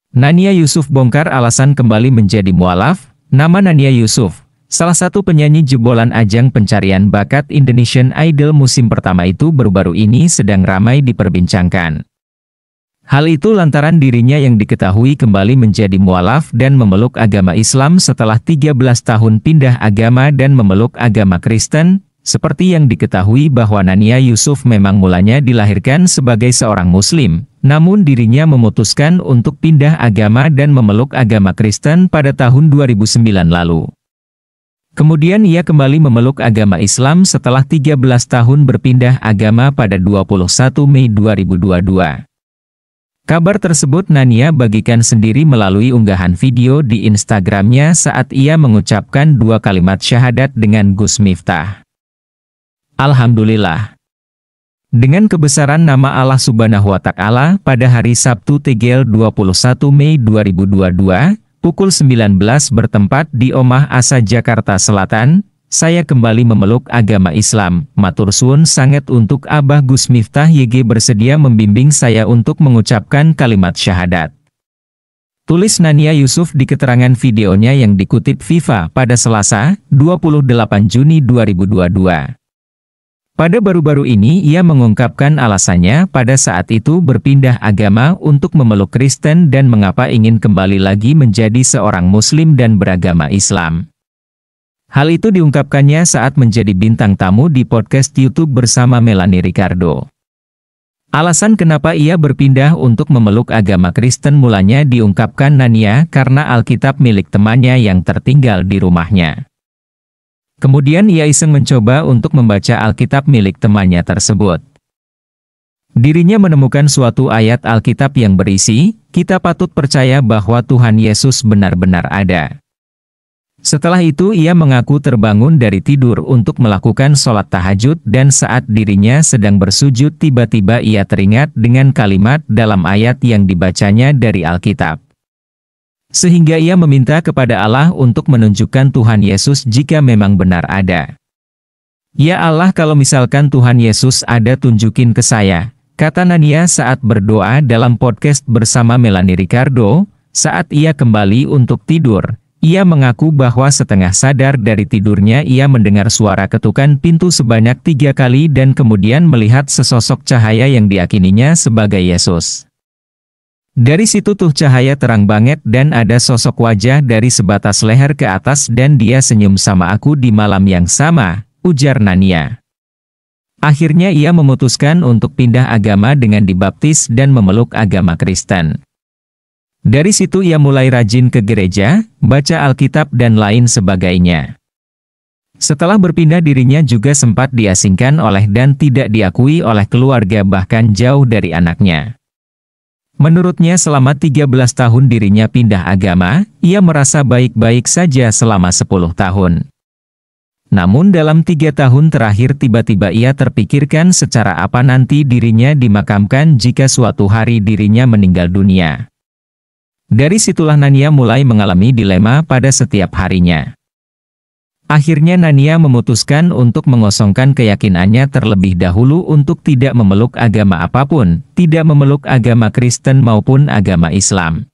Nania Yusuf bongkar alasan kembali menjadi mualaf. Nama Nania Yusuf, salah satu penyanyi jebolan ajang pencarian bakat Indonesian Idol musim pertama itu baru-baru ini sedang ramai diperbincangkan. Hal itu lantaran dirinya yang diketahui kembali menjadi mualaf dan memeluk agama Islam setelah 13 tahun pindah agama dan memeluk agama Kristen. Seperti yang diketahui bahwa Nania Yusuf memang mulanya dilahirkan sebagai seorang Muslim, namun dirinya memutuskan untuk pindah agama dan memeluk agama Kristen pada tahun 2009 lalu. Kemudian ia kembali memeluk agama Islam setelah 13 tahun berpindah agama pada 21 Mei 2022. Kabar tersebut Nania bagikan sendiri melalui unggahan video di Instagramnya saat ia mengucapkan 2 kalimat syahadat dengan Gus Miftah. Alhamdulillah. Dengan kebesaran nama Allah Subhanahu wa Ta'ala, pada hari Sabtu tanggal 21 Mei 2022, pukul 19 bertempat di Omah Asa Jakarta Selatan, saya kembali memeluk agama Islam. Matur suwun sanget untuk Abah Gus Miftah YG bersedia membimbing saya untuk mengucapkan kalimat syahadat. Tulis Nania Yusuf di keterangan videonya yang dikutip Viva pada Selasa, 28 Juni 2022. Pada baru-baru ini ia mengungkapkan alasannya pada saat itu berpindah agama untuk memeluk Kristen dan mengapa ingin kembali lagi menjadi seorang Muslim dan beragama Islam. Hal itu diungkapkannya saat menjadi bintang tamu di podcast YouTube bersama Melanie Ricardo. Alasan kenapa ia berpindah untuk memeluk agama Kristen mulanya diungkapkan Nania karena Alkitab milik temannya yang tertinggal di rumahnya. Kemudian ia iseng mencoba untuk membaca Alkitab milik temannya tersebut. Dirinya menemukan suatu ayat Alkitab yang berisi, "Kita patut percaya bahwa Tuhan Yesus benar-benar ada." Setelah itu ia mengaku terbangun dari tidur untuk melakukan sholat tahajud dan saat dirinya sedang bersujud tiba-tiba ia teringat dengan kalimat dalam ayat yang dibacanya dari Alkitab. Sehingga ia meminta kepada Allah untuk menunjukkan Tuhan Yesus jika memang benar ada. "Ya Allah, kalau misalkan Tuhan Yesus ada, tunjukin ke saya," kata Nania saat berdoa dalam podcast bersama Melanie Ricardo. Saat ia kembali untuk tidur, ia mengaku bahwa setengah sadar dari tidurnya ia mendengar suara ketukan pintu sebanyak 3 kali dan kemudian melihat sesosok cahaya yang diyakininya sebagai Yesus. Dari situ tuh cahaya terang banget dan ada sosok wajah dari sebatas leher ke atas dan dia senyum sama aku di malam yang sama, ujar Nania. Akhirnya ia memutuskan untuk pindah agama dengan dibaptis dan memeluk agama Kristen. Dari situ ia mulai rajin ke gereja, baca Alkitab dan lain sebagainya. Setelah berpindah dirinya juga sempat diasingkan oleh dan tidak diakui oleh keluarga bahkan jauh dari anaknya. Menurutnya selama 13 tahun dirinya pindah agama, ia merasa baik-baik saja selama 10 tahun. Namun dalam 3 tahun terakhir tiba-tiba ia terpikirkan secara apa nanti dirinya dimakamkan jika suatu hari dirinya meninggal dunia. Dari situlah Nania mulai mengalami dilema pada setiap harinya. Akhirnya Nania memutuskan untuk mengosongkan keyakinannya terlebih dahulu untuk tidak memeluk agama apapun, tidak memeluk agama Kristen maupun agama Islam.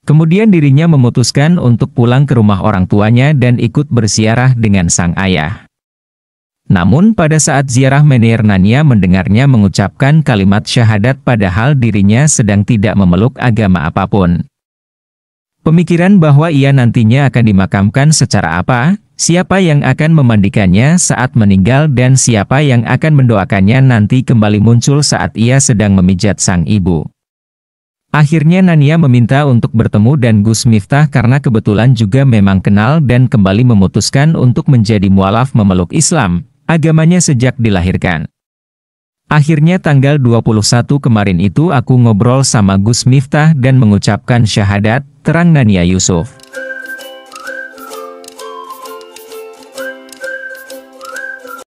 Kemudian dirinya memutuskan untuk pulang ke rumah orang tuanya dan ikut berziarah dengan sang ayah. Namun pada saat ziarah menir Nania mendengarnya mengucapkan kalimat syahadat padahal dirinya sedang tidak memeluk agama apapun. Pemikiran bahwa ia nantinya akan dimakamkan secara apa, siapa yang akan memandikannya saat meninggal dan siapa yang akan mendoakannya nanti kembali muncul saat ia sedang memijat sang ibu. Akhirnya Nania meminta untuk bertemu dan Gus Miftah karena kebetulan juga memang kenal dan kembali memutuskan untuk menjadi mualaf memeluk Islam, agamanya sejak dilahirkan. Akhirnya tanggal 21 kemarin itu aku ngobrol sama Gus Miftah dan mengucapkan syahadat, terang Nania Yusuf.